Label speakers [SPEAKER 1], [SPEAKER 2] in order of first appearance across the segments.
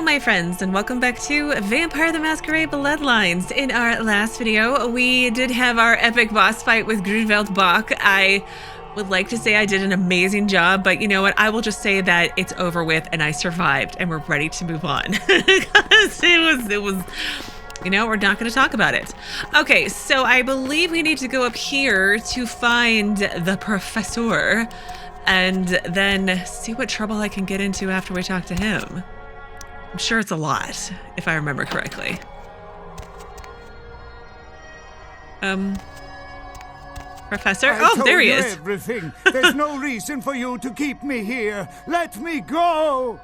[SPEAKER 1] my friends, and welcome back to Vampire the Masquerade Bloodlines. In our last video, we did have our epic boss fight with Grunfeld Bach. I would like to say I did an amazing job, but you know what? I will just say that it's over with and I survived and we're ready to move on. Because it was, you know, we're not going to talk about it. Okay, so I believe we need to go up here to find the professor and then see what trouble I can get into after we talk to him. I'm sure it's a lot, if I remember correctly. Professor? Oh, there he is.
[SPEAKER 2] Everything. There's no reason for you to keep me here. Let me go.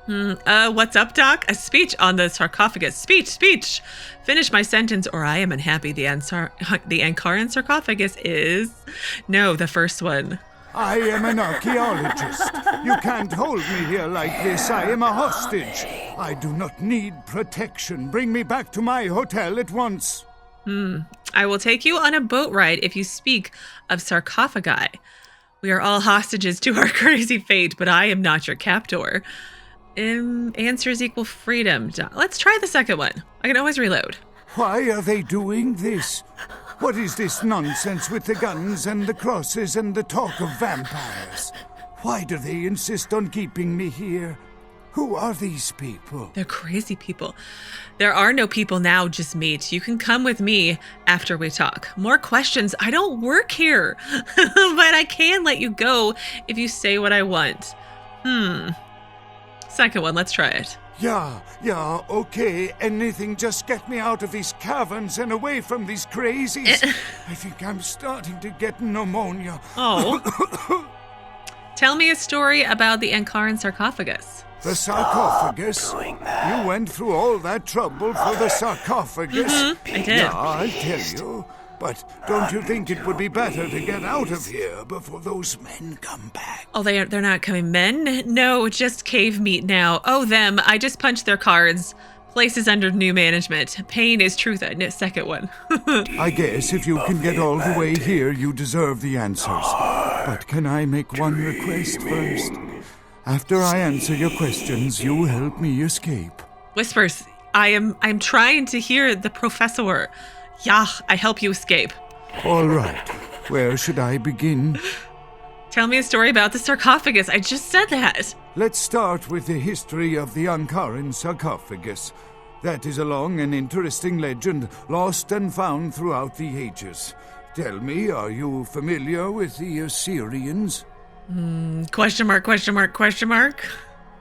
[SPEAKER 1] What's up, Doc? A speech on the sarcophagus. Speech. Finish my sentence or I am unhappy. The Ankaran sarcophagus is... No, the first one.
[SPEAKER 2] I am an archaeologist. You can't hold me here like this. I am a hostage. I do not need protection. Bring me back to my hotel at once.
[SPEAKER 1] I will take you on a boat ride if you speak of sarcophagi. We are all hostages to our crazy fate, but I am not your captor. Answers equal freedom. Let's try the second one. I can always reload.
[SPEAKER 2] Why are they doing this? What is this nonsense with the guns and the crosses and the talk of vampires? Why do they insist on keeping me here? Who are these people?
[SPEAKER 1] They're crazy people. There are no people now, just meet. You can come with me after we talk. More questions. I don't work here, but I can let you go if you say what I want. Second one, let's try it.
[SPEAKER 2] Yeah, okay. Anything, just get me out of these caverns and away from these crazies. I think I'm starting to get pneumonia.
[SPEAKER 1] Oh. Tell me a story about the Ankaran sarcophagus.
[SPEAKER 2] The sarcophagus? You went through all that trouble for the sarcophagus?
[SPEAKER 1] I did.
[SPEAKER 2] Yeah, I'll tell you. But don't you think it would be better to get out of here before those men come back?
[SPEAKER 1] Oh, they're not coming. Men? No, just cave meat now. Oh, them. I just punched their cards. Place is under new management. Pain is truth. No, second one.
[SPEAKER 2] I guess if you can get all the way here, you deserve the answers. But can I make one request first? After I answer your questions, you help me escape.
[SPEAKER 1] Whispers. I'm trying to hear the professor. Yeah, I help you escape.
[SPEAKER 2] All right. Where should I begin?
[SPEAKER 1] Tell me a story about the sarcophagus. I just said that.
[SPEAKER 2] Let's start with the history of the Ankaran sarcophagus. That is a long and interesting legend, lost and found throughout the ages. Tell me, are you familiar with the Assyrians?
[SPEAKER 1] Question mark.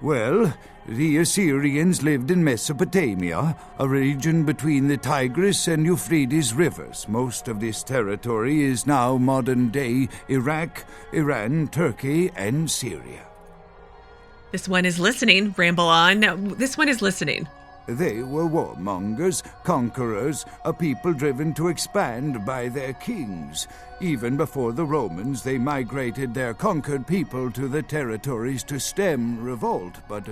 [SPEAKER 2] Well, the Assyrians lived in Mesopotamia, a region between the Tigris and Euphrates rivers. Most of this territory is now modern-day Iraq, Iran, Turkey, and Syria.
[SPEAKER 1] This one is listening. Ramble on. No, this one is listening.
[SPEAKER 2] They were warmongers, conquerors, a people driven to expand by their kings. Even before the Romans, they migrated their conquered people to the territories to stem revolt. But,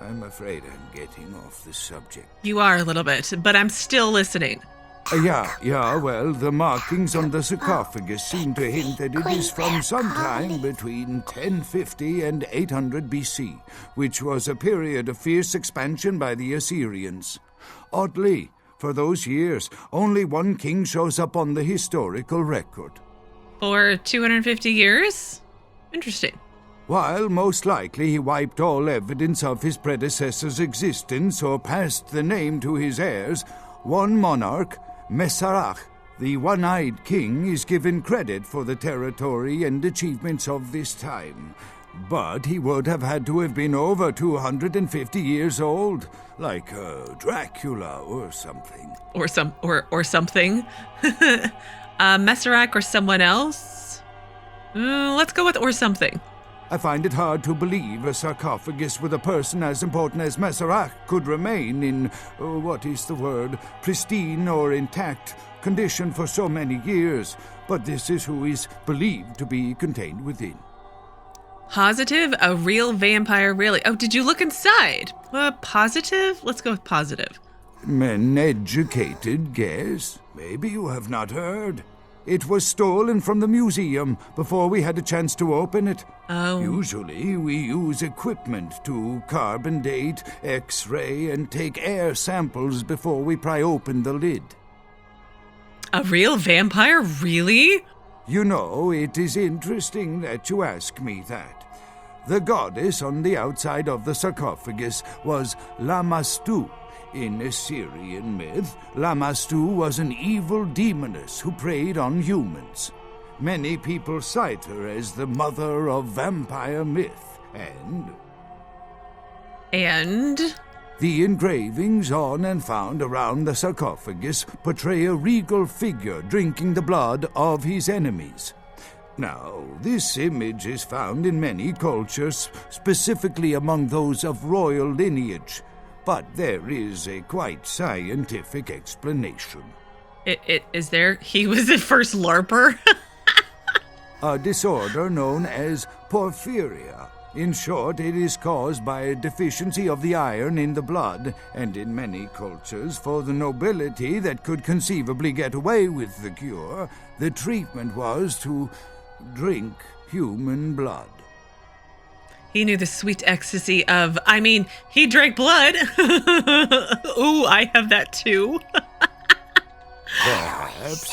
[SPEAKER 2] I'm afraid I'm getting off the subject.
[SPEAKER 1] You are a little bit, but I'm still listening.
[SPEAKER 2] Yeah, well, the markings on the sarcophagus seem to hint that it is from sometime between 1050 and 800 BC, which was a period of fierce expansion by the Assyrians. Oddly, for those years, only one king shows up on the historical record.
[SPEAKER 1] For 250 years? Interesting.
[SPEAKER 2] While most likely he wiped all evidence of his predecessor's existence or passed the name to his heirs, one monarch, Masquerade, the one-eyed king, is given credit for the territory and achievements of this time. But he would have had to have been over 250 years old, like Dracula or something.
[SPEAKER 1] Or something. Masquerade or someone else? Let's go with or something.
[SPEAKER 2] I find it hard to believe a sarcophagus with a person as important as Masquerade could remain in, pristine or intact condition for so many years, but this is who is believed to be contained within.
[SPEAKER 1] Positive? A real vampire, really? Oh, did you look inside? Positive? Let's go with positive.
[SPEAKER 2] Men educated, guess. Maybe you have not heard. It was stolen from the museum before we had a chance to open it.
[SPEAKER 1] Oh.
[SPEAKER 2] Usually we use equipment to carbon date, X-ray, and take air samples before we pry open the lid.
[SPEAKER 1] A real vampire? Really?
[SPEAKER 2] You know, it is interesting that you ask me that. The goddess on the outside of the sarcophagus was Lamashtu. In Assyrian myth, Lamashtu was an evil demoness who preyed on humans. Many people cite her as the mother of vampire myth,
[SPEAKER 1] And?
[SPEAKER 2] The engravings on and found around the sarcophagus portray a regal figure drinking the blood of his enemies. Now, this image is found in many cultures, specifically among those of royal lineage, but there is a quite scientific explanation.
[SPEAKER 1] Is there? He was the first LARPer?
[SPEAKER 2] A disorder known as porphyria. In short, it is caused by a deficiency of the iron in the blood, and in many cultures, for the nobility that could conceivably get away with the cure, the treatment was to drink human blood.
[SPEAKER 1] He knew the sweet ecstasy of, he drank blood. Ooh, I have that too.
[SPEAKER 2] Perhaps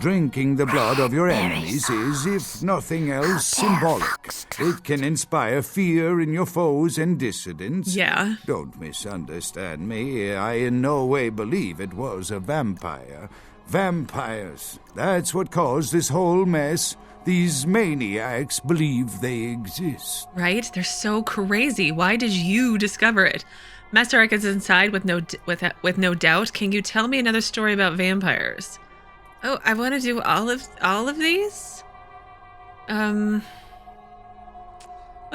[SPEAKER 2] drinking the blood of your enemies is, if nothing else, symbolic. It can inspire fear in your foes and dissidents.
[SPEAKER 1] Yeah.
[SPEAKER 2] Don't misunderstand me. I in no way believe it was a vampire. Vampires, that's what caused this whole mess. These maniacs believe they exist.
[SPEAKER 1] Right? They're so crazy. Why did you discover it? Masquerade is inside with no doubt. Can you tell me another story about vampires? Oh, I want to do all of these. Let's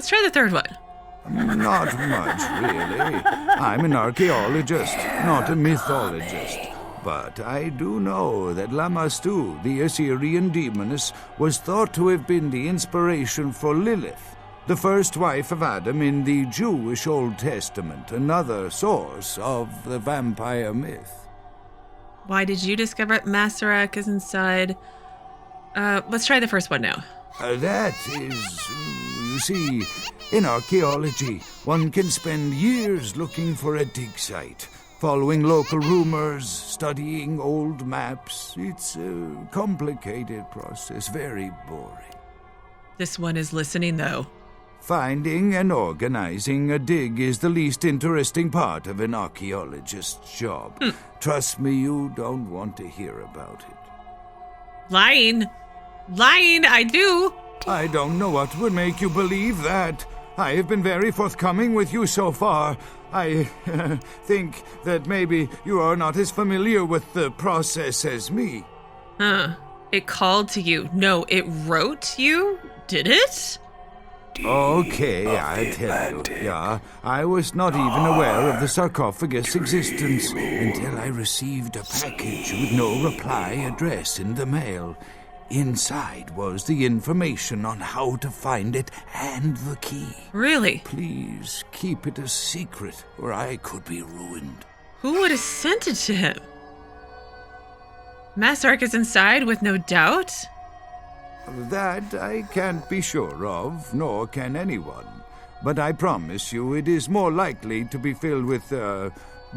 [SPEAKER 1] try the third one.
[SPEAKER 2] Not much, really. I'm an archaeologist, not a mythologist. But I do know that Lamashtu, the Assyrian demoness, was thought to have been the inspiration for Lilith, the first wife of Adam in the Jewish Old Testament, another source of the vampire myth.
[SPEAKER 1] Why did you discover it? Masquerade is inside. Let's try the first one now.
[SPEAKER 2] That is, you see, in archaeology, one can spend years looking for a dig site, following local rumors, studying old maps. It's a complicated process, very boring.
[SPEAKER 1] This one is listening, though.
[SPEAKER 2] Finding and organizing a dig is the least interesting part of an archaeologist's job. Trust me, you don't want to hear about it.
[SPEAKER 1] Lying, I do.
[SPEAKER 2] I don't know what would make you believe that. I have been very forthcoming with you so far. I think that maybe you are not as familiar with the process as me.
[SPEAKER 1] It called to you. No, it wrote you? Did it?
[SPEAKER 2] Okay, I tell you. Yeah, I was not even aware of the sarcophagus' existence until I received a package with no reply address in the mail. Inside was the information on how to find it and the key.
[SPEAKER 1] Really?
[SPEAKER 2] Please keep it a secret, or I could be ruined.
[SPEAKER 1] Who would have sent it to him? Masquerade is inside with no doubt?
[SPEAKER 2] That I can't be sure of, nor can anyone. But I promise you it is more likely to be filled with,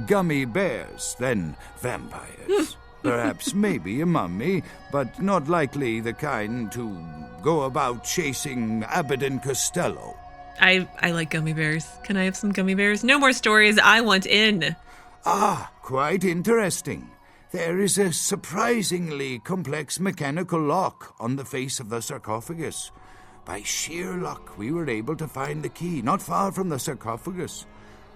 [SPEAKER 2] gummy bears than vampires. Perhaps maybe a mummy, but not likely the kind to go about chasing Abbott and Costello.
[SPEAKER 1] I like gummy bears. Can I have some gummy bears? No more stories. I want in.
[SPEAKER 2] Ah, quite interesting. There is a surprisingly complex mechanical lock on the face of the sarcophagus. By sheer luck, we were able to find the key not far from the sarcophagus.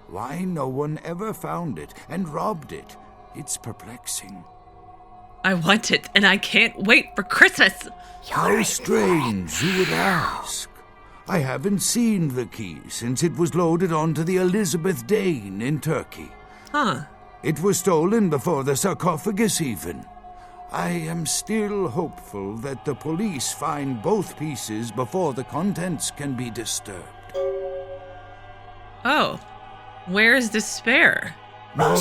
[SPEAKER 2] Why no one ever found it and robbed it? It's perplexing.
[SPEAKER 1] I want it, and I can't wait for Christmas.
[SPEAKER 2] How strange, you would ask. I haven't seen the key since it was loaded onto the Elizabeth Dane in Turkey.
[SPEAKER 1] Huh.
[SPEAKER 2] It was stolen before the sarcophagus even. I am still hopeful that the police find both pieces before the contents can be disturbed.
[SPEAKER 1] Oh, where's the spare?
[SPEAKER 2] No,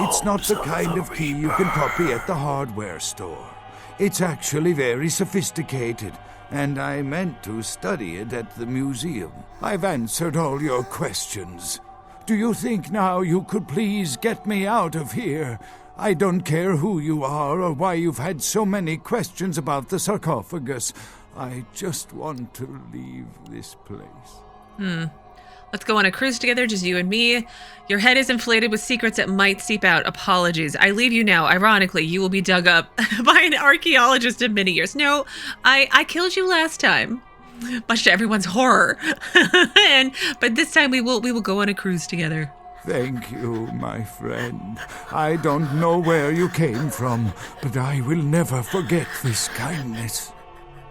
[SPEAKER 2] it's not the kind of key you can copy at the hardware store. It's actually very sophisticated, and I meant to study it at the museum. I've answered all your questions. Do you think now you could please get me out of here? I don't care who you are or why you've had so many questions about the sarcophagus. I just want to leave this place.
[SPEAKER 1] Let's go on a cruise together, just you and me. Your head is inflated with secrets that might seep out. Apologies. I leave you now. Ironically, you will be dug up by an archaeologist in many years. No, I killed you last time, much to everyone's horror. But this time we will go on a cruise together.
[SPEAKER 2] Thank you, my friend. I don't know where you came from, but I will never forget this kindness.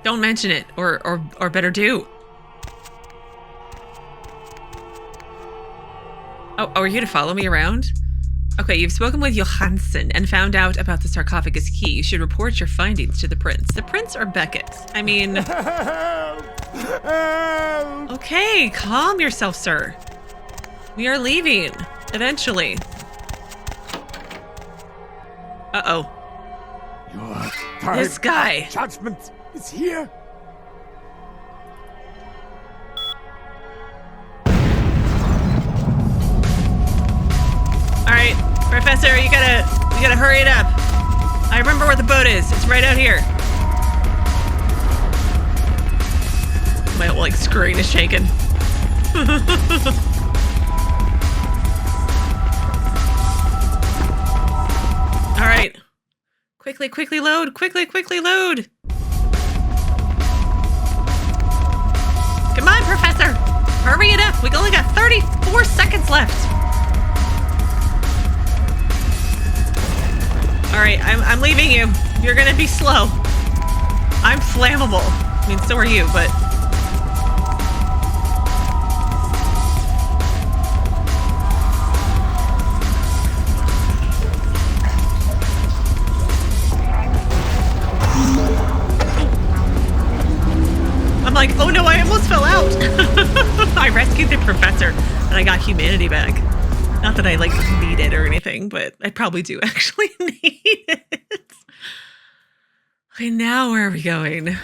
[SPEAKER 1] Don't mention it, or better do. Oh, are you to follow me around? Okay, you've spoken with Johansen and found out about the sarcophagus key. You should report your findings to the prince. The prince or Beckett? I mean... Okay, calm yourself, sir. We are leaving, eventually. Uh-oh. This guy.
[SPEAKER 3] Judgment is here.
[SPEAKER 1] All right, Professor, you gotta hurry it up. I remember where the boat is. It's right out here. My whole screen is shaking. All right, quickly load. Quickly load. Come on, Professor, hurry it up. We only got 34 seconds left. All right, I'm leaving you. You're gonna be slow. I'm flammable. I mean, so are you, but... I'm like, oh no, I almost fell out. I rescued the professor and I got humanity back. Not that I need it or anything, but I probably do actually need it. Okay, now where are we going?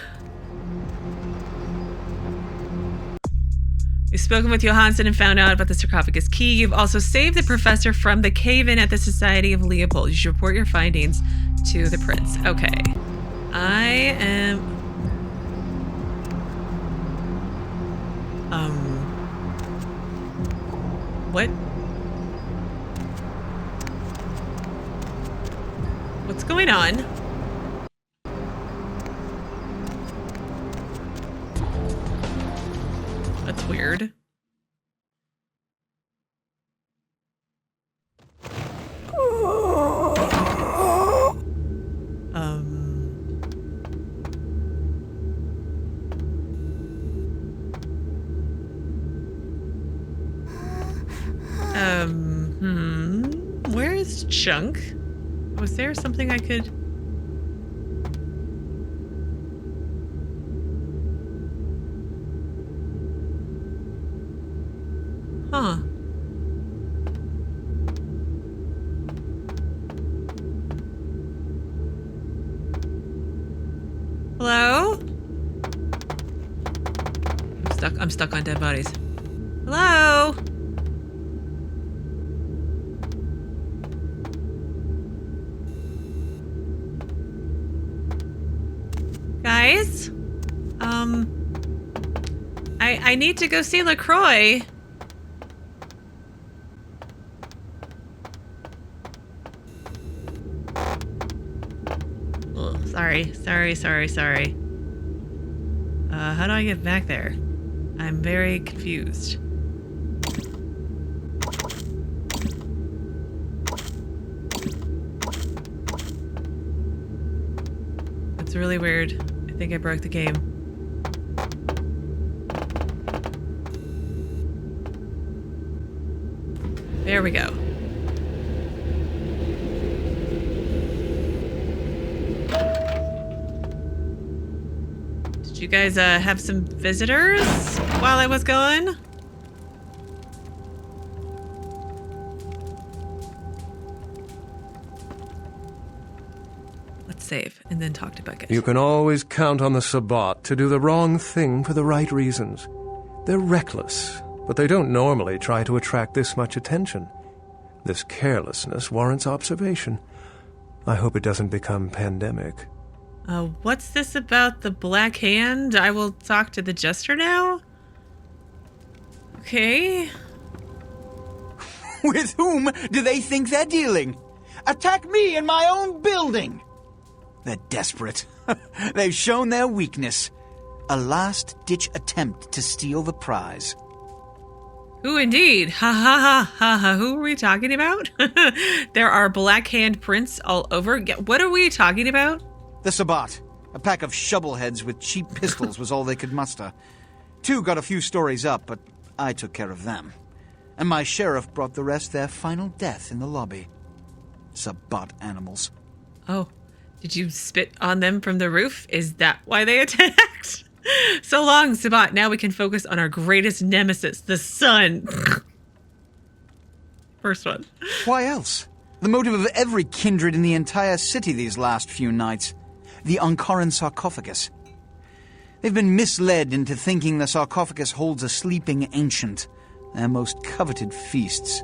[SPEAKER 1] You've spoken with Johansen and found out about the sarcophagus key. You've also saved the professor from the cave-in at the Society of Leopold. You should report your findings to the prince. Okay. I am... What? What's going on? That's weird. Where's Chunk? Was there something I could... Huh. Hello? I'm stuck on dead bodies. Hello? Guys? I need to go see LaCroix. Oh, sorry. How do I get back there? I'm very confused. It's really weird. I think I broke the game. There we go. Did you guys have some visitors while I was gone? Let's save and then talk to Beckett.
[SPEAKER 3] You can always count on the Sabbat to do the wrong thing for the right reasons. They're reckless, but they don't normally try to attract this much attention. This carelessness warrants observation. I hope it doesn't become pandemic.
[SPEAKER 1] What's this about the Black Hand? I will talk to the Jester now? Okay.
[SPEAKER 4] With whom do they think they're dealing? Attack me in my own building! They're desperate. They've shown their weakness. A last-ditch attempt to steal the prize.
[SPEAKER 1] Who indeed? Ha ha ha ha ha. Who are we talking about? There are Black Hand prints all over. What are we talking about?
[SPEAKER 4] The Sabbat. A pack of shovelheads with cheap pistols was all they could muster. 2 got a few stories up, but I took care of them. And my sheriff brought the rest their final death in the lobby. Sabbat animals.
[SPEAKER 1] Oh, did you spit on them from the roof? Is that why they attacked? So long, Sabbat. Now we can focus on our greatest nemesis, the sun. First one.
[SPEAKER 4] Why else? The motive of every kindred in the entire city these last few nights. The Ankaran sarcophagus. They've been misled into thinking the sarcophagus holds a sleeping ancient. Their most coveted feasts.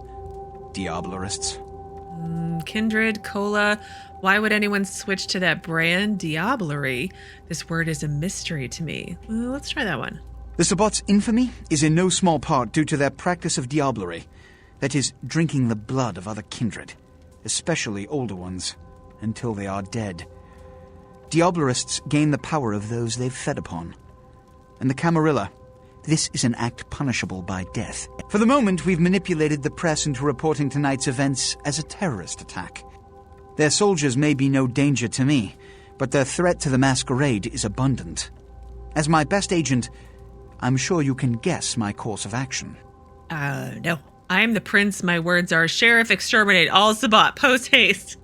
[SPEAKER 4] Diablerists.
[SPEAKER 1] Kindred, cola. Why would anyone switch to that brand? Diablerie. This word is a mystery to me. Well, let's try that one.
[SPEAKER 4] The Sabbat's infamy is in no small part due to their practice of diablerie. That is, drinking the blood of other kindred, especially older ones, until they are dead. Diablerists gain the power of those they've fed upon. And the Camarilla, this is an act punishable by death. For the moment, we've manipulated the press into reporting tonight's events as a terrorist attack. Their soldiers may be no danger to me, but their threat to the Masquerade is abundant. As my best agent, I'm sure you can guess my course of action.
[SPEAKER 1] No. I am the prince. My words are, Sheriff, exterminate all Sabbat, post haste.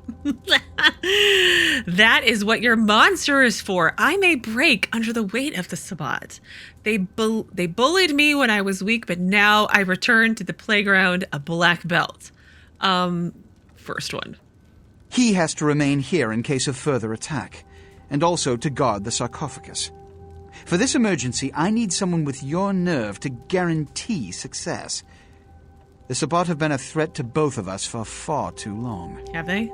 [SPEAKER 1] That is what your monster is for. I may break under the weight of the Sabbat. They bullied me when I was weak, but now I return to the playground a black belt. First one.
[SPEAKER 4] He has to remain here in case of further attack, and also to guard the sarcophagus. For this emergency, I need someone with your nerve to guarantee success. The Sabbat have been a threat to both of us for far too long.
[SPEAKER 1] Have they?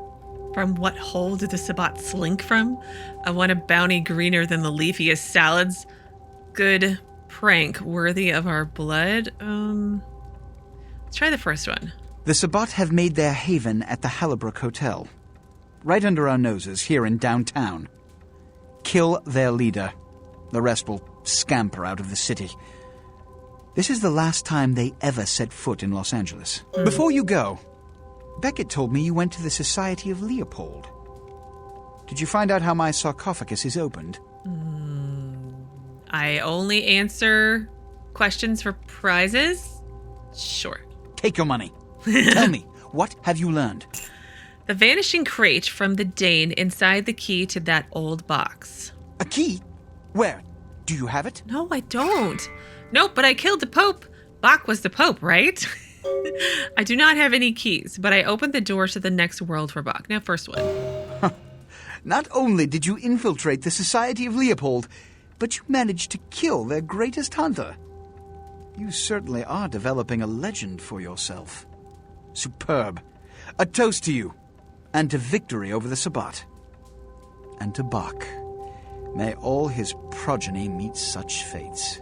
[SPEAKER 1] From what hole did the Sabbat slink from? I want a bounty greener than the leafiest salads. Good prank, worthy of our blood. Let's try the first one.
[SPEAKER 4] The Sabbat have made their haven at the Hallowbrook Hotel, right under our noses here in downtown. Kill their leader. The rest will scamper out of the city. This is the last time they ever set foot in Los Angeles. Before you go, Beckett told me you went to the Society of Leopold. Did you find out how my sarcophagus is opened?
[SPEAKER 1] I only answer questions for prizes? Sure.
[SPEAKER 4] Take your money. Tell me, what have you learned?
[SPEAKER 1] The vanishing crate from the Dane inside the key to that old box.
[SPEAKER 4] A key? Where? Do you have it?
[SPEAKER 1] No, I don't. Nope, but I killed the Pope. Bach was the Pope, right? I do not have any keys, but I opened the door to the next world for Bach. Now, first one.
[SPEAKER 4] Not only did you infiltrate the Society of Leopold, but you managed to kill their greatest hunter. You certainly are developing a legend for yourself. Superb. A toast to you, and to victory over the Sabbat. And to Bach. May all his progeny meet such fates.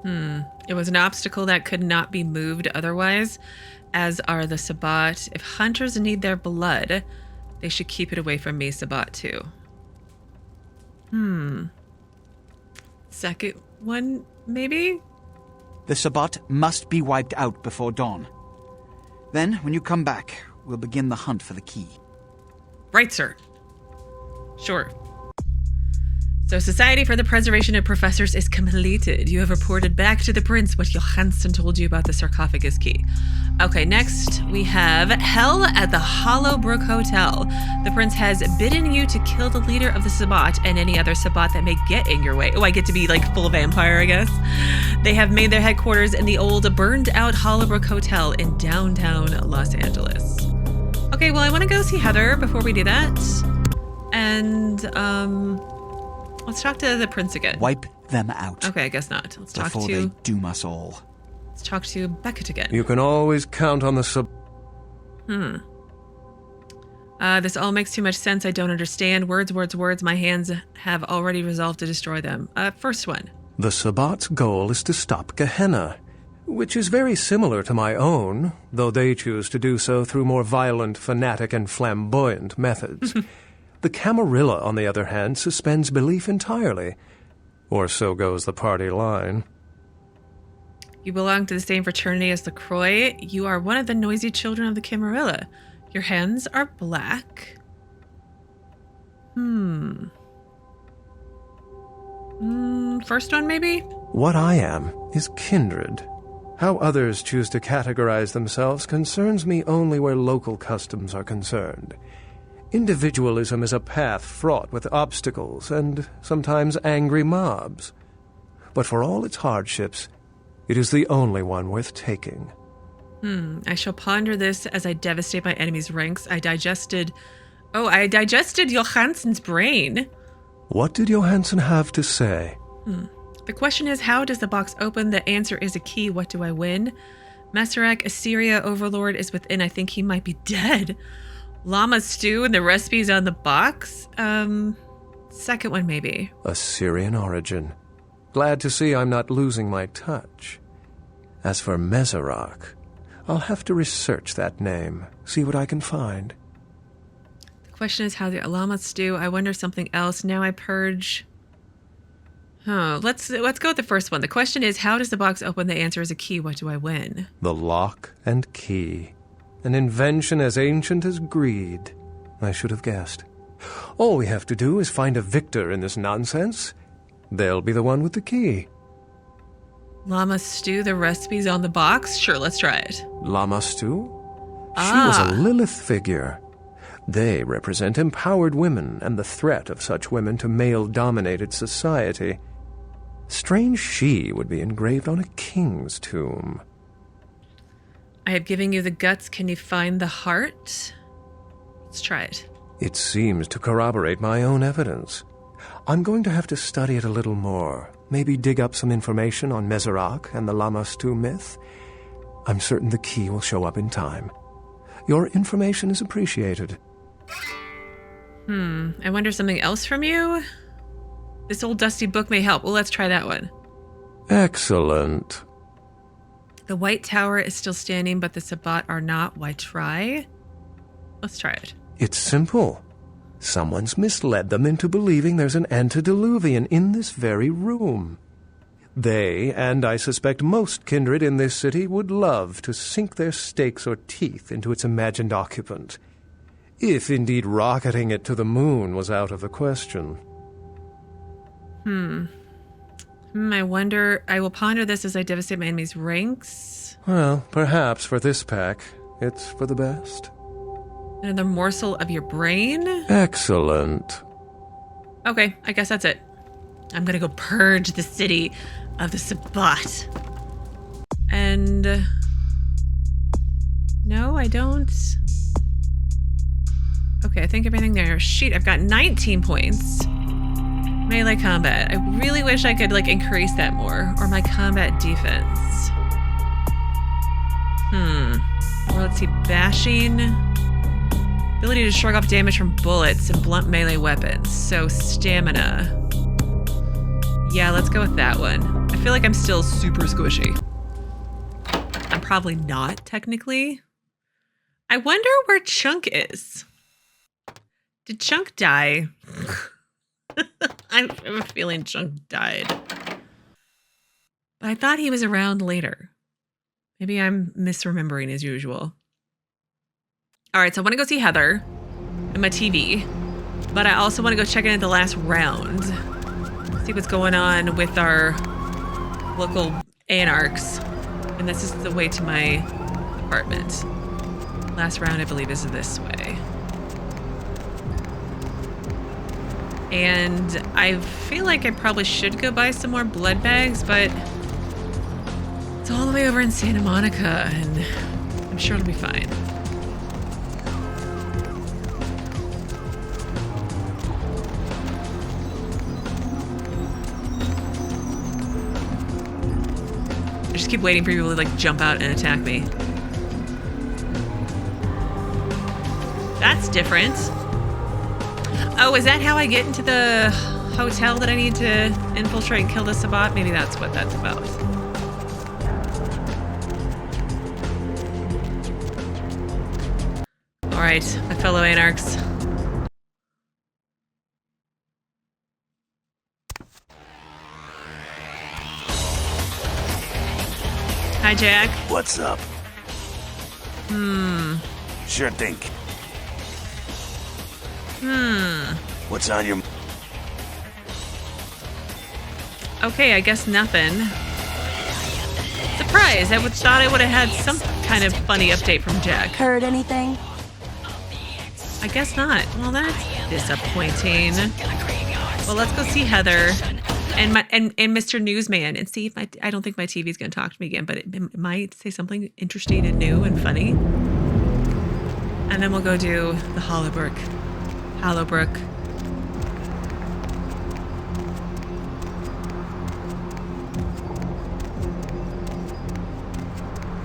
[SPEAKER 1] It was an obstacle that could not be moved otherwise, as are the Sabbat. If hunters need their blood, they should keep it away from me, Sabbat, too. Second one, maybe?
[SPEAKER 4] The Sabbat must be wiped out before dawn. Then, when you come back, we'll begin the hunt for the key.
[SPEAKER 1] Right, sir. Sure. So, Society for the Preservation of Professors is completed. You have reported back to the prince what Johansen told you about the sarcophagus key. Okay, next we have Hell at the Hallowbrook Hotel. The prince has bidden you to kill the leader of the Sabbat and any other Sabbat that may get in your way. Oh, I get to be like full vampire, I guess. They have made their headquarters in the old burned-out Hallowbrook Hotel in downtown Los Angeles. Okay, well, I want to go see Heather before we do that. And let's talk to the prince again.
[SPEAKER 4] Wipe them out.
[SPEAKER 1] Okay, I guess not. Let's talk
[SPEAKER 4] before they doom us all.
[SPEAKER 1] Let's talk to Beckett again.
[SPEAKER 3] You can always count on the
[SPEAKER 1] This all makes too much sense. I don't understand. Words, words, words. My hands have already resolved to destroy them. First one.
[SPEAKER 3] The Sabbat's goal is to stop Gehenna, which is very similar to my own, though they choose to do so through more violent, fanatic, and flamboyant methods. The Camarilla, on the other hand, suspends belief entirely. Or so goes the party line.
[SPEAKER 1] You belong to the same fraternity as LaCroix. You are one of the noisy children of the Camarilla. Your hands are black. First one, maybe?
[SPEAKER 3] What I am is kindred. How others choose to categorize themselves concerns me only where local customs are concerned. Individualism is a path fraught with obstacles and sometimes angry mobs. But for all its hardships, it is the only one worth taking.
[SPEAKER 1] I shall ponder this as I devastate my enemy's ranks. I digested Johansen's brain.
[SPEAKER 3] What did Johansen have to say?
[SPEAKER 1] The question is, how does the box open? The answer is a key. What do I win? Masquerade, Assyria Overlord is within. I think he might be dead. Llama stew and the recipes on the box? Second one, maybe.
[SPEAKER 3] Assyrian origin. Glad to see I'm not losing my touch. As for Masquerade, I'll have to research that name, see what I can find.
[SPEAKER 1] The question is how the llama stew. I wonder something else. Now I purge. Let's go with the first one. The question is, how does the box open? The answer is a key. What do I win?
[SPEAKER 3] The lock and key. An invention as ancient as greed. I should have guessed. All we have to do is find a victor in this nonsense. They'll be the one with the key.
[SPEAKER 1] Llama stew, the recipes on the box? Sure, let's try it.
[SPEAKER 3] Llama stew? She was a Lilith figure. They represent empowered women and the threat of such women to male-dominated society. Strange she would be engraved on a king's tomb.
[SPEAKER 1] I have given you the guts. Can you find the heart? Let's try it.
[SPEAKER 3] It seems to corroborate my own evidence. I'm going to have to study it a little more. Maybe dig up some information on Masquerade and the Llama stew myth. I'm certain the key will show up in time. Your information is appreciated.
[SPEAKER 1] I wonder something else from you? This old dusty book may help. Well, let's try that one.
[SPEAKER 3] Excellent.
[SPEAKER 1] The White Tower is still standing, but the Sabbat are not. Why try? Let's try it.
[SPEAKER 3] It's simple. Someone's misled them into believing there's an antediluvian in this very room. They, and I suspect most kindred in this city, would love to sink their stakes or teeth into its imagined occupant. If indeed rocketing it to the moon was out of the question.
[SPEAKER 1] I wonder. I will ponder this as I devastate my enemy's ranks.
[SPEAKER 3] Well, perhaps for this pack, it's for the best.
[SPEAKER 1] Another morsel of your brain?
[SPEAKER 3] Excellent.
[SPEAKER 1] Okay, I guess that's it. I'm gonna go purge the city of the Sabbat. And... no, I don't. Okay, I think everything there. Sheet, I've got 19 points. Melee combat. I really wish I could, like, increase that more. Or my combat defense. Well, let's see. Bashing. Ability to shrug off damage from bullets and blunt melee weapons. So, stamina. Yeah, let's go with that one. I feel like I'm still super squishy. I'm probably not, technically. I wonder where Chunk is. Did Chunk die? I have a feeling Chunk died. But I thought he was around later. Maybe I'm misremembering as usual. All right, so I want to go see Heather and my TV. But I also want to go check in at the last round. See what's going on with our local anarchs. And this is the way to my apartment. Last round, I believe, is this way. And I feel like I probably should go buy some more blood bags, but it's all the way over in Santa Monica, and I'm sure it'll be fine. keep waiting for people to like jump out and attack me. That's different. Oh, is that how I get into the hotel that I need to infiltrate and kill the Sabbat? Maybe that's what that's about. Alright, my fellow anarchs. Hi, Jack.
[SPEAKER 5] What's up? Sure think. What's on your...
[SPEAKER 1] Okay, I guess nothing. Surprise! Thought I would have had some kind of funny update from Jack.
[SPEAKER 6] Heard anything?
[SPEAKER 1] I guess not. Well, that's disappointing. Well, let's go see Heather and Mr. Newsman and see if I don't think my TV's going to talk to me again, but it might say something interesting and new and funny. And then we'll go do the Hallowbrook.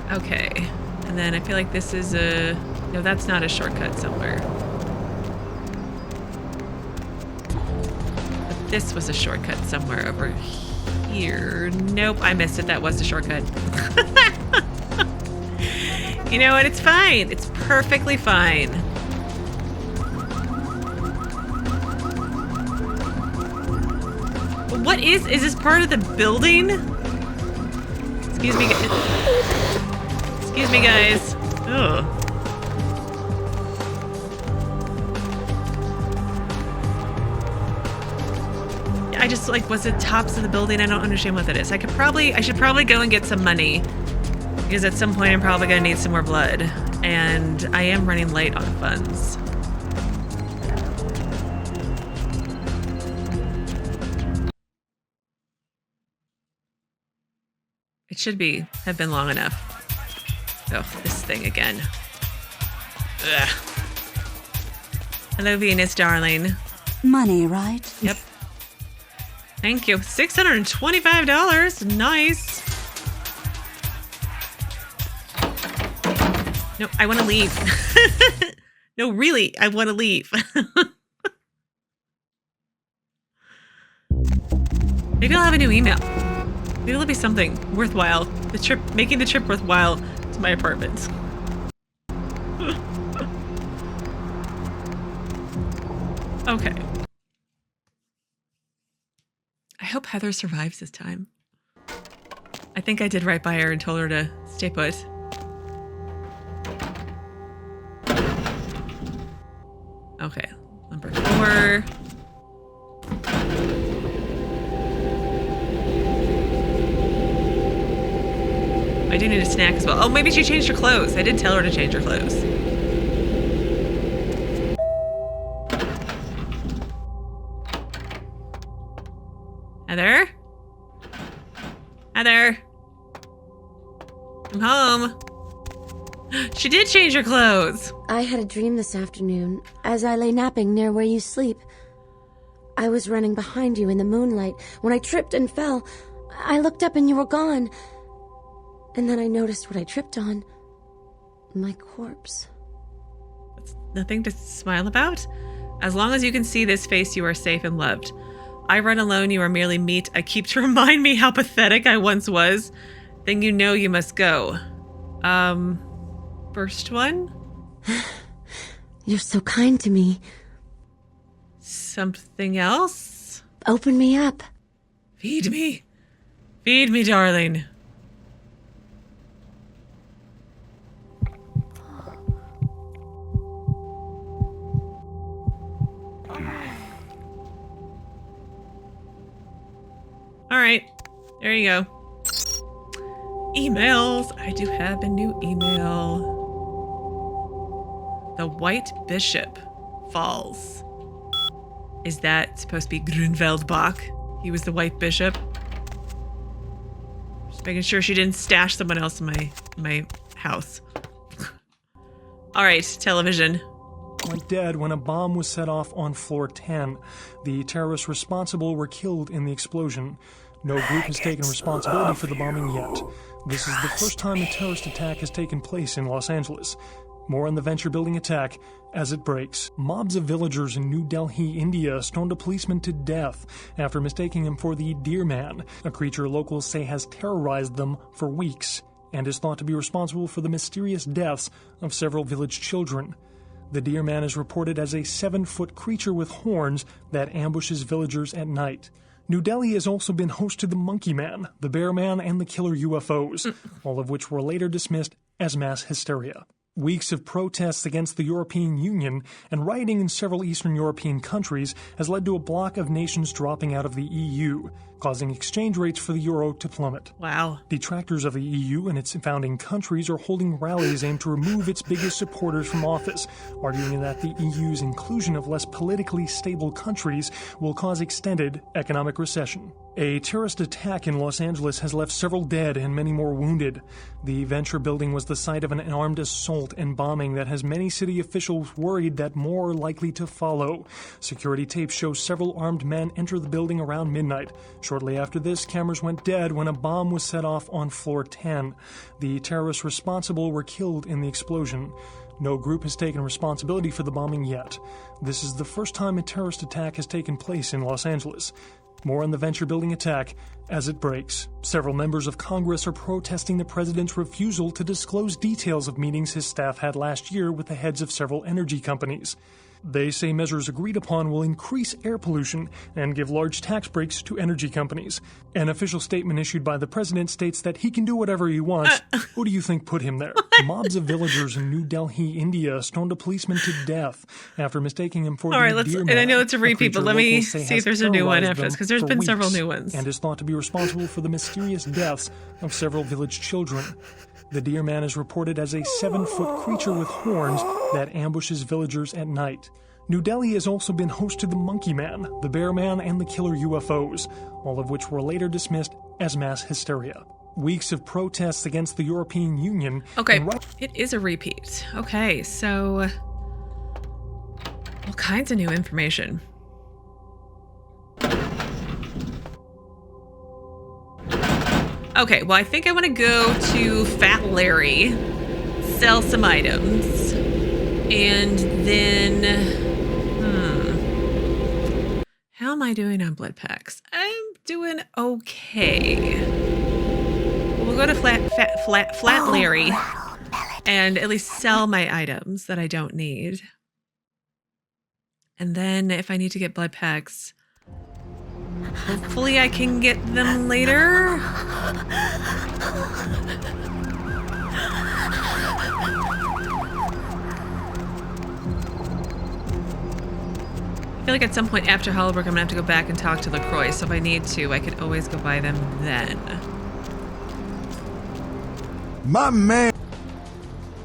[SPEAKER 1] Okay, and then I feel like this is no, that's not a shortcut somewhere. But this was a shortcut somewhere over here. Nope, I missed it. That was the shortcut. You know what? It's fine. It's perfectly fine. What is this part of the building? Excuse me, guys. Ugh. I just like, was it tops of the building? I don't understand what that is. I should probably go and get some money because at some point I'm probably gonna need some more blood and I am running late on funds. It should have been long enough. Oh, this thing again. Ugh. Hello, Venus, darling.
[SPEAKER 6] Money, right?
[SPEAKER 1] Yep. Thank you. $625. Nice. No, I want to leave. No, really, I want to leave. Maybe I'll have a new email. Maybe it'll be something worthwhile. Making the trip worthwhile to my apartment. Okay. I hope Heather survives this time. I think I did right by her and told her to stay put. Okay, number 4. I do need a snack as well. Oh, maybe she changed her clothes. I did tell her to change her clothes. Heather? Heather? I'm home. She did change her clothes.
[SPEAKER 7] I had a dream this afternoon as I lay napping near where you sleep. I was running behind you in the moonlight. When I tripped and fell, I looked up and you were gone. And then I noticed what I tripped on. My corpse.
[SPEAKER 1] That's nothing to smile about. As long as you can see this face, you are safe and loved. I run alone, you are merely meat. I keep to remind me how pathetic I once was. Then you know you must go. First one?
[SPEAKER 7] You're so kind to me.
[SPEAKER 1] Something else?
[SPEAKER 7] Open me up.
[SPEAKER 1] Feed me. Feed me, darling. All right, there you go. Emails. I do have a new email. The White Bishop falls. Is that supposed to be Grunfeld Bach? He was the White Bishop. Just making sure she didn't stash someone else in my house. All right, television.
[SPEAKER 8] Went dead when a bomb was set off on floor 10. The terrorists responsible were killed in the explosion. No group has taken responsibility for the bombing yet. This is the first time a terrorist attack has taken place in Los Angeles. More on the venture-building attack as it breaks. Mobs of villagers in New Delhi, India stoned a policeman to death after mistaking him for the Deer Man, a creature locals say has terrorized them for weeks and is thought to be responsible for the mysterious deaths of several village children. The Deer Man is reported as a 7-foot creature with horns that ambushes villagers at night. New Delhi has also been host to the Monkey Man, the Bear Man, and the Killer UFOs, all of which were later dismissed as mass hysteria. Weeks of protests against the European Union and rioting in several Eastern European countries has led to a bloc of nations dropping out of the EU, causing exchange rates for the euro to plummet.
[SPEAKER 1] Wow.
[SPEAKER 8] Detractors of the EU and its founding countries are holding rallies aimed to remove its biggest supporters from office, arguing that the EU's inclusion of less politically stable countries will cause extended economic recession. A terrorist attack in Los Angeles has left several dead and many more wounded. The venture building was the site of an armed assault and bombing that has many city officials worried that more are likely to follow. Security tapes show several armed men enter the building around midnight. Shortly after this, cameras went dead when a bomb was set off on floor 10. The terrorists responsible were killed in the explosion. No group has taken responsibility for the bombing yet. This is the first time a terrorist attack has taken place in Los Angeles. More on the venture-building attack as it breaks. Several members of Congress are protesting the president's refusal to disclose details of meetings his staff had last year with the heads of several energy companies. They say measures agreed upon will increase air pollution and give large tax breaks to energy companies. An official statement issued by the president states that he can do whatever he wants. Who do you think put him there? Mobs of villagers in New Delhi, India stoned a policeman to death after mistaking him for the Deer Man.
[SPEAKER 1] And I know it's a repeat, but let me see if there's a new one after this, because there's been several new ones.
[SPEAKER 8] And is thought to be responsible for the mysterious deaths of several village children. The Deer Man is reported as a 7-foot creature with horns that ambushes villagers at night. New Delhi has also been host to the Monkey Man, the Bear Man, and the Killer UFOs, all of which were later dismissed as mass hysteria. Weeks of protests against the European Union...
[SPEAKER 1] Okay, it is a repeat. Okay, so... all kinds of new information. Okay, well, I think I want to go to Fat Larry, sell some items, and then... How am I doing on blood packs? I'm doing okay. We'll go to Flat Larry and at least sell my items that I don't need. And then if I need to get blood packs, hopefully I can get them later. I feel like at some point after Hallowbrook, I'm gonna have to go back and talk to LaCroix. So if I need to, I could always go buy them then.
[SPEAKER 9] My man.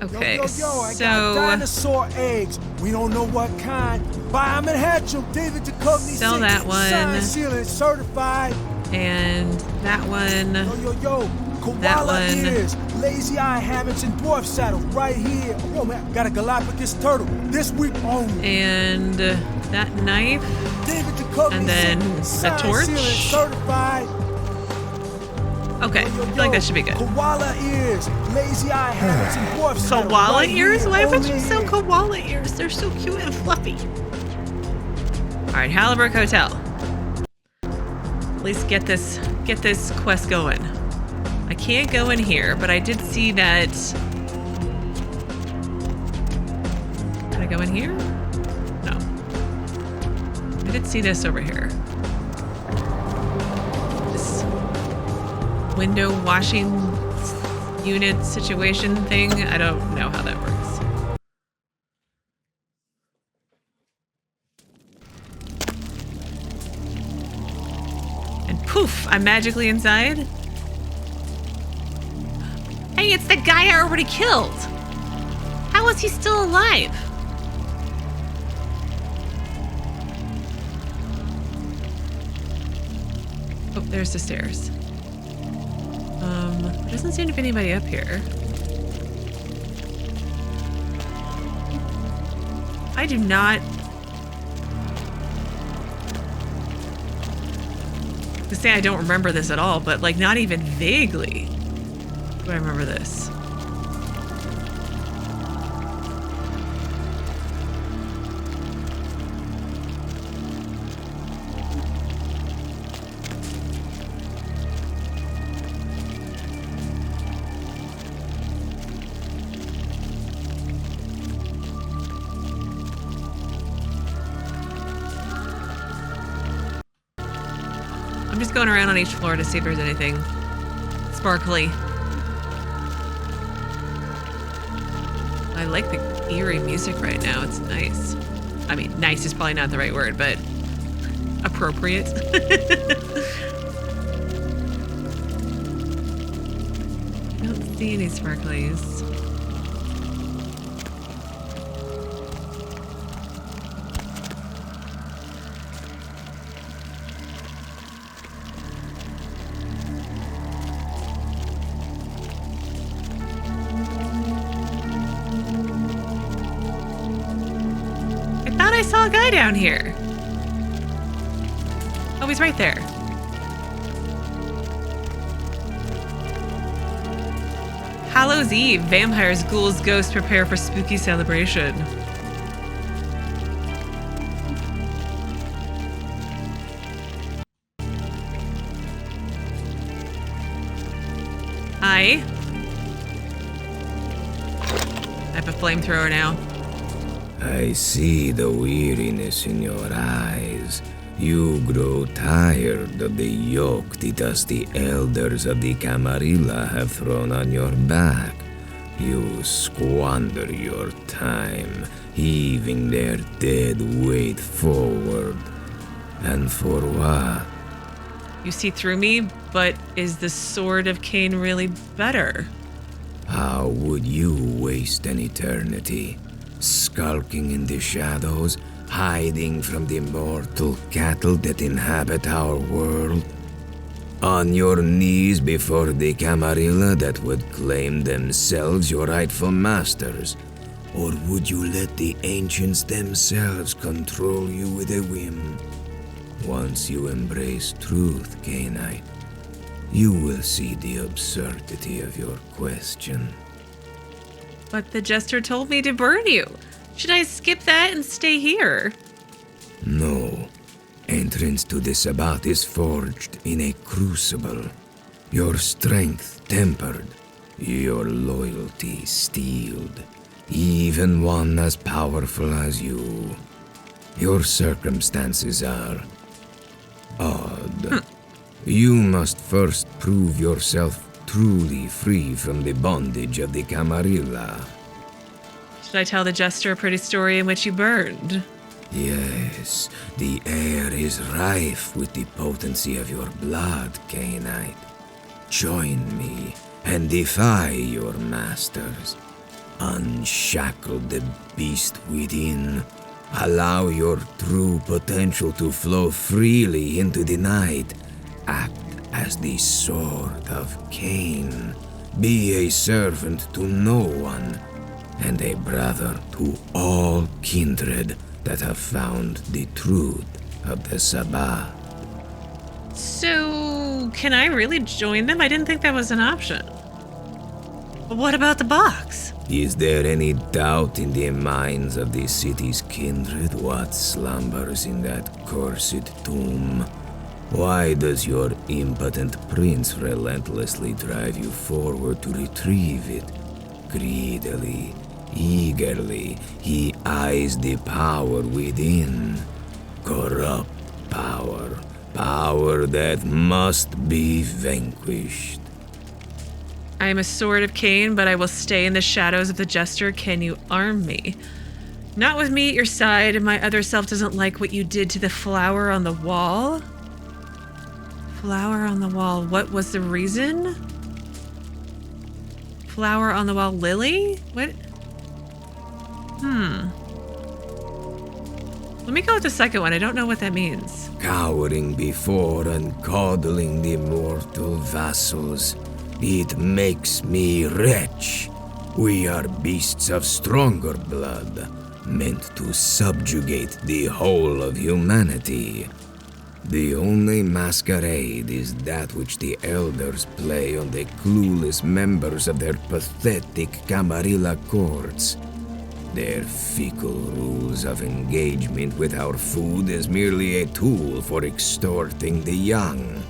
[SPEAKER 1] Okay,
[SPEAKER 9] I got dinosaur eggs. We don't know what kind. Buy them and hatch them. David Duchovny
[SPEAKER 1] sell that one.
[SPEAKER 9] Signed, sealed, certified.
[SPEAKER 1] And that one.
[SPEAKER 9] Koala
[SPEAKER 1] that one.
[SPEAKER 9] Ears, lazy eye habits, and dwarf saddle right here. Yo, man, got a Galapagos turtle this week only.
[SPEAKER 1] And that knife.
[SPEAKER 9] David Duchovny
[SPEAKER 1] and then a torch.
[SPEAKER 9] Certified.
[SPEAKER 1] Okay, I feel like that should be good.
[SPEAKER 9] Koala ears, lazy eye habits, and dwarf saddle.
[SPEAKER 1] Koala
[SPEAKER 9] right
[SPEAKER 1] ears?
[SPEAKER 9] here.
[SPEAKER 1] Why would you sell koala ears? They're so cute and fluffy. All right, Hallowbrook Hotel. At least get this quest going. I can't go in here, but I did see that. Can I go in here? No. I did see this over here. This window washing unit situation thing. I don't know how that works. And poof, I'm magically inside. Hey, it's the guy I already killed. How is he still alive? Oh, there's the stairs. There doesn't seem to be anybody up here. I do not... To say I don't remember this at all, but like not even vaguely do I remember this. I'm just going around on each floor to see if there's anything sparkly. I like the eerie music right now. It's nice. I mean, nice is probably not the right word, but appropriate. I don't see any sparklies. I saw a guy down here. Oh, he's right there. Hallows Eve. Vampires, ghouls, ghosts prepare for spooky celebration. Hi. I have a flamethrower now.
[SPEAKER 10] I see the weariness in your eyes. You grow tired of the yoke the dusty elders of the Camarilla have thrown on your back. You squander your time, heaving their dead weight forward. And for what?
[SPEAKER 1] You see through me, but is the Sword of Cain really better?
[SPEAKER 10] How would you waste an eternity? Skulking in the shadows, hiding from the mortal cattle that inhabit our world? On your knees before the Camarilla that would claim themselves your rightful masters? Or would you let the ancients themselves control you with a whim? Once you embrace truth, Cainite, you will see the absurdity of your question.
[SPEAKER 1] But the jester told me to burn you. Should I skip that and stay here?
[SPEAKER 10] No. Entrance to the Sabbath is forged in a crucible. Your strength tempered. Your loyalty steeled. Even one as powerful as you. Your circumstances are odd. You must first prove yourself truly free from the bondage of the Camarilla.
[SPEAKER 1] Should I tell the jester a pretty story in which you burned?
[SPEAKER 10] Yes, the air is rife with the potency of your blood, Cainite. Join me and defy your masters. Unshackle the beast within. Allow your true potential to flow freely into the night. Act as the Sword of Cain. Be a servant to no one, and a brother to all kindred that have found the truth of the Sabbath.
[SPEAKER 1] So, can I really join them? I didn't think that was an option. But what about the box?
[SPEAKER 10] Is there any doubt in the minds of the city's kindred what slumbers in that cursed tomb? Why does your impotent prince relentlessly drive you forward to retrieve it? Greedily, eagerly, he eyes the power within. Corrupt power. Power that must be vanquished.
[SPEAKER 1] I am a Sword of Cain, but I will stay in the shadows of the jester. Can you arm me? Not with me at your side, and my other self doesn't like what you did to the flower on the wall. Flower on the wall. What was the reason? Flower on the wall. Lily? What? Let me go with the second one. I don't know what that means.
[SPEAKER 10] Cowering before and coddling the mortal vassals. It makes me wretch. We are beasts of stronger blood, meant to subjugate the whole of humanity. The only masquerade is that which the elders play on the clueless members of their pathetic camarilla courts. Their fickle rules of engagement with our food is merely a tool for extorting the young.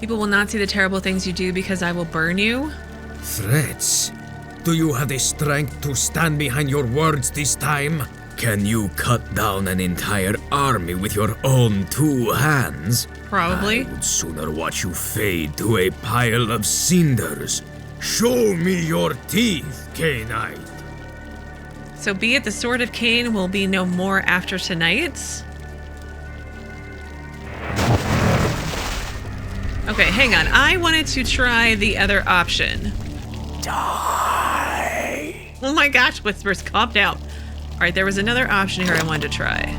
[SPEAKER 1] People will not see the terrible things you do because I will burn you.
[SPEAKER 10] Threats? Do you have the strength to stand behind your words this time? Can you cut down an entire army with your own 2 hands?
[SPEAKER 1] Probably.
[SPEAKER 10] I would sooner watch you fade to a pile of cinders. Show me your teeth, Cainite.
[SPEAKER 1] So be it the Sword of Cain will be no more after tonight. Okay, hang on. I wanted to try the other option.
[SPEAKER 5] Die.
[SPEAKER 1] Oh my gosh, Whispers, calm down. All right, there was another option here I wanted to try.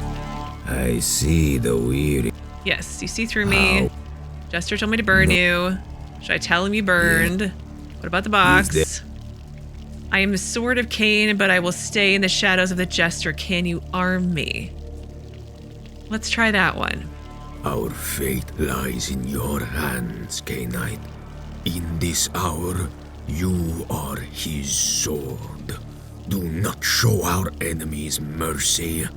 [SPEAKER 10] I see the weary.
[SPEAKER 1] Yes, you see through me. Jester told me to burn you. Should I tell him you burned? Yeah. What about the box? I am the Sword of Cain, but I will stay in the shadows of the Jester. Can you arm me? Let's try that one.
[SPEAKER 10] Our fate lies in your hands, Cainite. In this hour, you are his sword. Do not show our enemies mercy.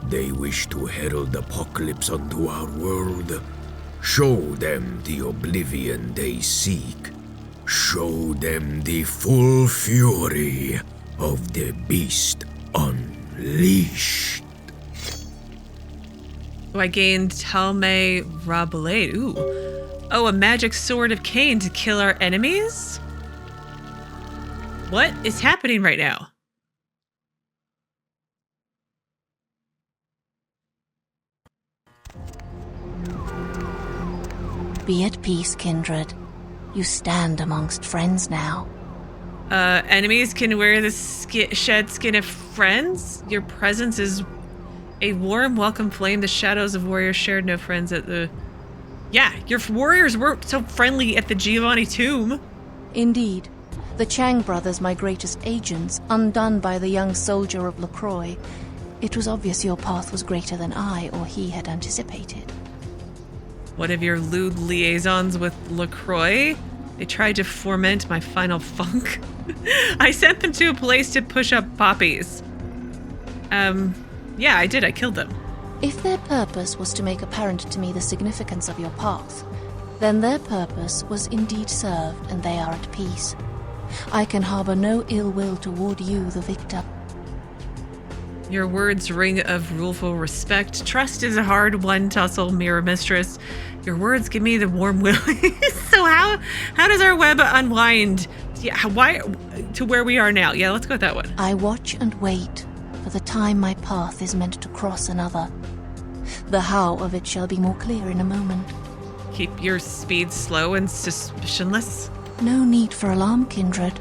[SPEAKER 10] They wish to herald apocalypse unto our world. Show them the oblivion they seek. Show them the full fury of the beast unleashed.
[SPEAKER 1] Oh, I gained tal'mahe'ra blade. Ooh. Oh, a magic sword of Cain to kill our enemies? What is happening right now?
[SPEAKER 6] Be at peace, kindred. You stand amongst friends now.
[SPEAKER 1] Enemies can wear the shed skin of friends? Your presence is a warm welcome flame. The shadows of warriors shared no friends at the... Yeah, your warriors weren't so friendly at the Giovanni tomb.
[SPEAKER 6] Indeed. The Chang brothers, my greatest agents, undone by the young soldier of LaCroix. It was obvious your path was greater than I or he had anticipated.
[SPEAKER 1] One of your lewd liaisons with LaCroix? They tried to foment my final funk. I sent them to a place to push up poppies. Yeah, I did. I killed them.
[SPEAKER 6] If their purpose was to make apparent to me the significance of your path, then their purpose was indeed served and they are at peace. I can harbor no ill will toward you, the victor.
[SPEAKER 1] Your words ring of ruleful respect. Trust is a hard one, tussle, mirror mistress. Your words give me the warm willies. So how does our web unwind? Yeah, why to where we are now? Yeah, let's go with that one.
[SPEAKER 6] I watch and wait for the time my path is meant to cross another. The how of it shall be more clear in a moment.
[SPEAKER 1] Keep your speed slow and suspicionless.
[SPEAKER 6] No need for alarm, kindred.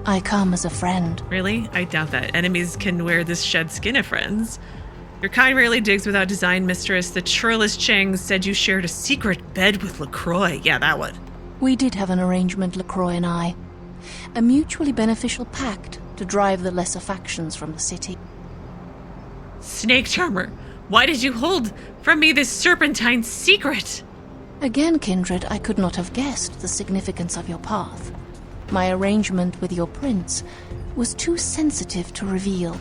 [SPEAKER 6] I come as a friend.
[SPEAKER 1] Really? I doubt that. Enemies can wear this shed skin of friends. Your kind rarely digs without design, mistress. The churlish Chang said you shared a secret bed with LaCroix. Yeah, that one.
[SPEAKER 6] We did have an arrangement, LaCroix and I. A mutually beneficial pact to drive the lesser factions from the city.
[SPEAKER 1] Snake Charmer, why did you hold from me this serpentine secret?
[SPEAKER 6] Again, kindred, I could not have guessed the significance of your path. My arrangement with your prince was too sensitive to reveal.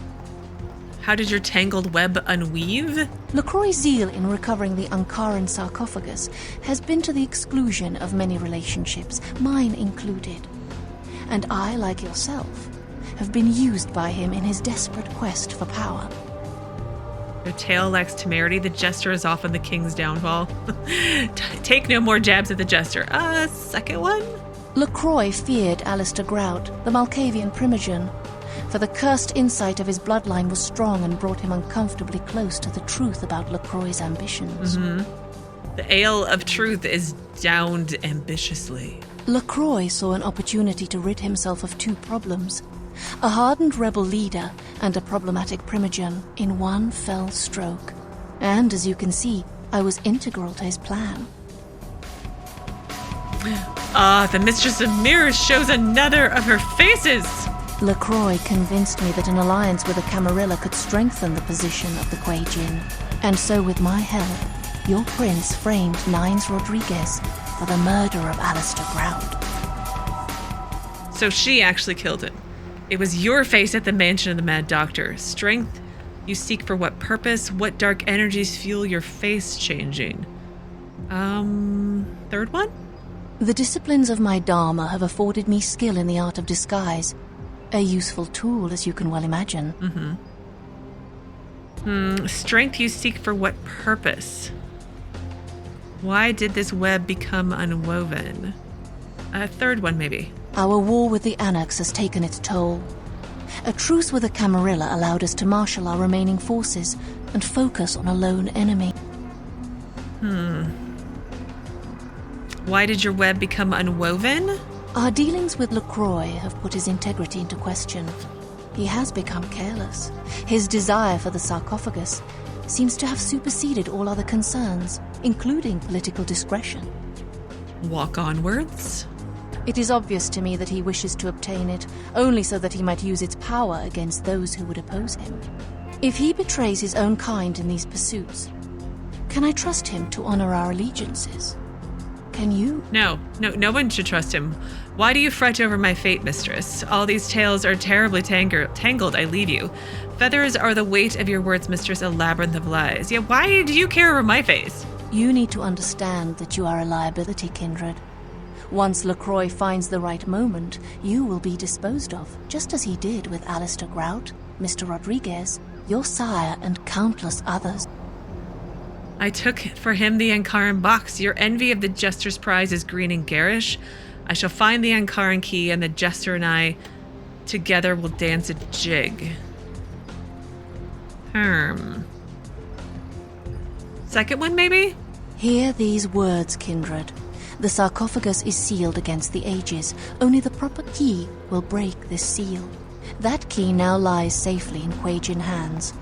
[SPEAKER 1] How did your tangled web unweave?
[SPEAKER 6] LaCroix's zeal in recovering the Ankaran sarcophagus has been to the exclusion of many relationships, mine included. And I, like yourself, have been used by him in his desperate quest for power.
[SPEAKER 1] Your tale lacks temerity. The jester is often the king's downfall. Take no more jabs at the jester. Second one?
[SPEAKER 6] LaCroix feared Alistair Grout, the Malkavian primogen, for the cursed insight of his bloodline was strong and brought him uncomfortably close to the truth about LaCroix's ambitions.
[SPEAKER 1] Mm-hmm. The ale of truth is downed ambitiously.
[SPEAKER 6] LaCroix saw an opportunity to rid himself of two problems, a hardened rebel leader and a problematic primogen, in one fell stroke. And as you can see, I was integral to his plan.
[SPEAKER 1] The Mistress of Mirrors shows another of her faces!
[SPEAKER 6] LaCroix convinced me that an alliance with the Camarilla could strengthen the position of the kuei-jin. And so with my help, your prince framed Nines Rodriguez for the murder of Alistair Grout.
[SPEAKER 1] So she actually killed him. It was your face at the mansion of the Mad Doctor. Strength you seek for what purpose? What dark energies fuel your face changing? Third one?
[SPEAKER 6] The disciplines of my Dharma have afforded me skill in the art of disguise. A useful tool, as you can well imagine.
[SPEAKER 1] Strength you seek for what purpose? Why did this web become unwoven? A third one, maybe.
[SPEAKER 6] Our war with the Anarchs has taken its toll. A truce with the Camarilla allowed us to marshal our remaining forces and focus on a lone enemy.
[SPEAKER 1] Why did your web become unwoven?
[SPEAKER 6] Our dealings with LaCroix have put his integrity into question. He has become careless. His desire for the sarcophagus seems to have superseded all other concerns, including political discretion.
[SPEAKER 1] Walk onwards.
[SPEAKER 6] It is obvious to me that he wishes to obtain it, only so that he might use its power against those who would oppose him. If he betrays his own kind in these pursuits, can I trust him to honor our allegiances? Can you?
[SPEAKER 1] No one should trust him. Why do you fret over my fate, mistress? All these tales are terribly tangled, I leave you. Feathers are the weight of your words, mistress, a labyrinth of lies. Yeah, why do you care over my face?
[SPEAKER 6] You need to understand that you are a liability, Kindred. Once LaCroix finds the right moment, you will be disposed of, just as he did with Alistair Grout, Mr. Rodriguez, your sire, and countless others.
[SPEAKER 1] I took for him the Ankaran box. Your envy of the Jester's prize is green and garish. I shall find the Ankaran key, and the Jester and I together will dance a jig. Second one, maybe?
[SPEAKER 6] Hear these words, Kindred. The sarcophagus is sealed against the ages. Only the proper key will break this seal. That key now lies safely in kuei-jin hands.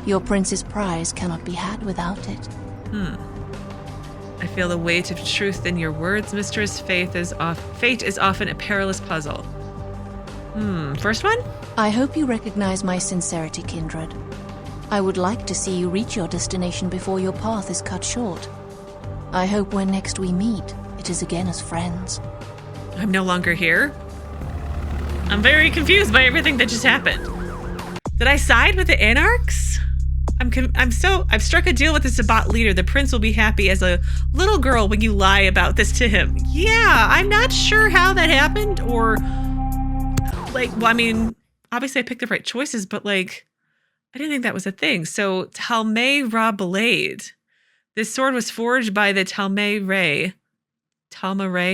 [SPEAKER 6] Your prince's prize cannot be had without it.
[SPEAKER 1] I feel the weight of truth in your words, mistress. Fate is often a perilous puzzle. First one?
[SPEAKER 6] I hope you recognize my sincerity, Kindred. I would like to see you reach your destination before your path is cut short. I hope when next we meet, it is again as friends.
[SPEAKER 1] I'm no longer here. I'm very confused by everything that just happened. Did I side with the Anarchs? I've struck a deal with the Sabbat leader. The prince will be happy as a little girl when you lie about this to him. Yeah, I'm not sure how that happened, or obviously I picked the right choices, but I didn't think that was a thing. So tal'mahe'ra blade. This sword was forged by the tal'mahe'ra,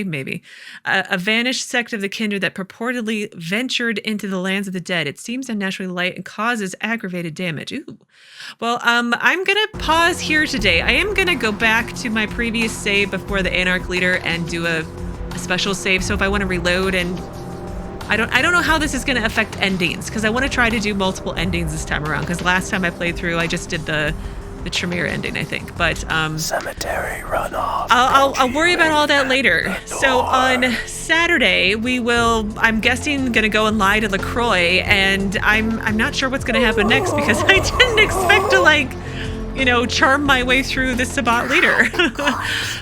[SPEAKER 1] maybe, a vanished sect of the kindred that purportedly ventured into the lands of the dead. It seems unnaturally light and causes aggravated damage. Ooh. Well, I'm gonna pause here today. I am gonna go back to my previous save before the Anarch leader and do a special save. So if I want to reload, and I don't know how this is gonna affect endings, because I want to try to do multiple endings this time around. Because last time I played through, I just did the Tremere ending, I think, but
[SPEAKER 5] cemetery runoff.
[SPEAKER 1] I'll worry about all that later. So on Saturday we will, I'm guessing, gonna go and lie to LaCroix, and I'm not sure what's gonna happen next, because I didn't expect to charm my way through the Sabbat leader.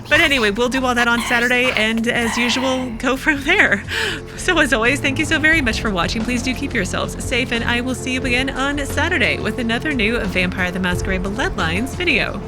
[SPEAKER 1] But anyway, we'll do all that on Saturday, and as usual, go from there. So as always, thank you so very much for watching. Please do keep yourselves safe, and I will see you again on Saturday with another new Vampire the Masquerade Bloodlines video.